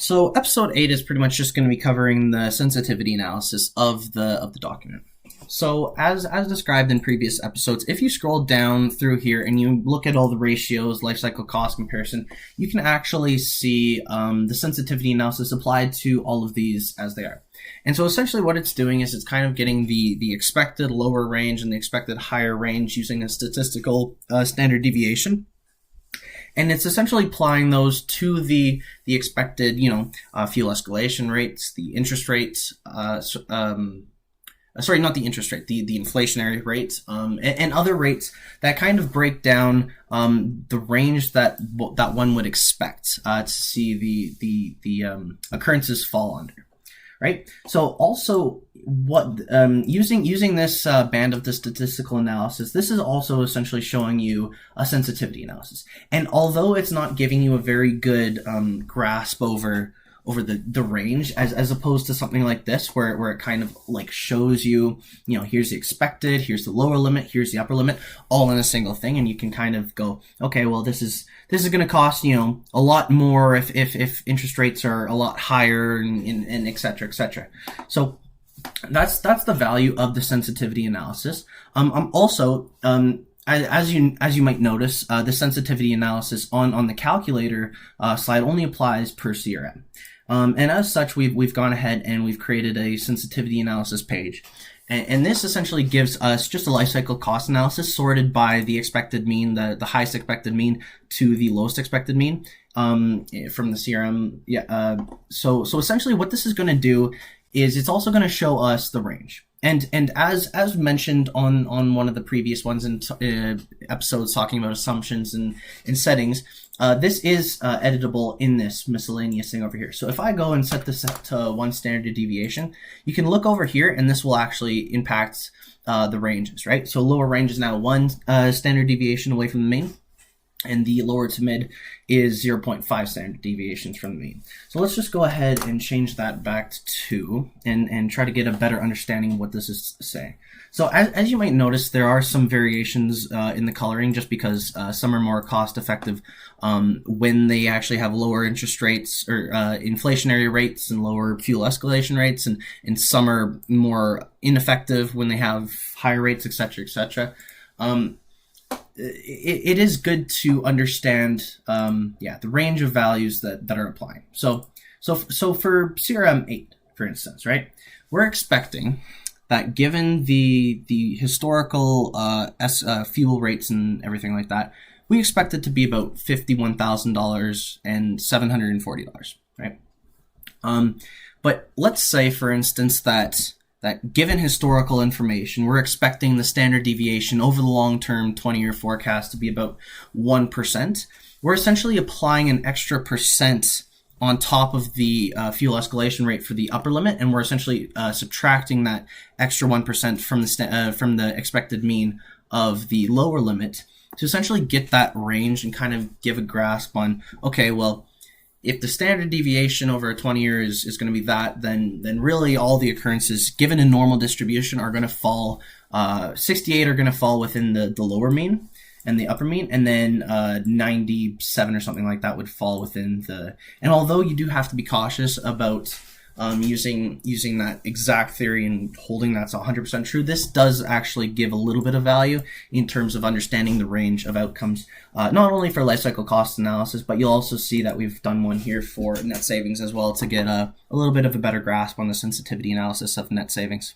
So episode 8 is pretty much just going to be covering the sensitivity analysis of the document. So as described in previous episodes, if you scroll down through here and you look at all the ratios, life cycle cost comparison, you can actually see the sensitivity analysis applied to all of these as they are. And so essentially what it's doing is it's kind of getting the expected lower range and the expected higher range using a statistical standard deviation. And it's essentially applying those to the expected, fuel escalation rates, the interest rates, sorry, not the interest rate, the inflationary rates, and other rates that kind of break down the range that one would expect to see the occurrences fall under. Right. So also, what using this band of the statistical analysis, this is also essentially showing you a sensitivity analysis. And although it's not giving you a very good grasp over the range, as opposed to something like this, where it kind of like shows you, here's the expected, here's the lower limit, here's the upper limit, all in a single thing, and you can kind of go, okay, well, this is going to cost a lot more if interest rates are a lot higher, and et cetera, et cetera. So that's the value of the sensitivity analysis. Also, as you might notice, the sensitivity analysis on the calculator slide only applies per CRM. And as such, we've gone ahead and we've created a sensitivity analysis page. And this essentially gives us just a life cycle cost analysis sorted by the expected mean, the highest expected mean to the lowest expected mean from the CRM. So essentially what this is going to do is it's also going to show us the range. And as mentioned on one of the previous ones in episodes talking about assumptions and settings, this is editable in this miscellaneous thing over here. So if I go and set this to 1 standard deviation, you can look over here and this will actually impact the ranges, right? So lower range is now 1 standard deviation away from the mean, and the lower to mid is 0.5 standard deviations from the mean. So let's just go ahead and change that back to 2 and try to get a better understanding of what this is saying. So as you might notice, there are some variations in the coloring just because some are more cost effective when they actually have lower interest rates or inflationary rates and lower fuel escalation rates, and some are more ineffective when they have higher rates, et cetera, et cetera. It is good to understand, the range of values that are applying. So for CRM 8, for instance, right, we're expecting that given the historical fuel rates and everything like that, we expect it to be about $51,000 and $740, right? But let's say, for instance, that given historical information, we're expecting the standard deviation over the long-term 20-year forecast to be about 1%. We're essentially applying an extra percent on top of the fuel escalation rate for the upper limit, and we're essentially subtracting that extra 1% from the expected mean of the lower limit to essentially get that range and kind of give a grasp on, okay, well, if the standard deviation over a 20 year is going to be that, then really all the occurrences given a normal distribution are going to fall, 68 are going to fall within the lower mean and the upper mean, and then 97 or something like that would fall within and although you do have to be cautious about using that exact theory and holding that's 100% true, this does actually give a little bit of value in terms of understanding the range of outcomes, not only for life cycle cost analysis, but you'll also see that we've done one here for net savings as well to get a little bit of a better grasp on the sensitivity analysis of net savings.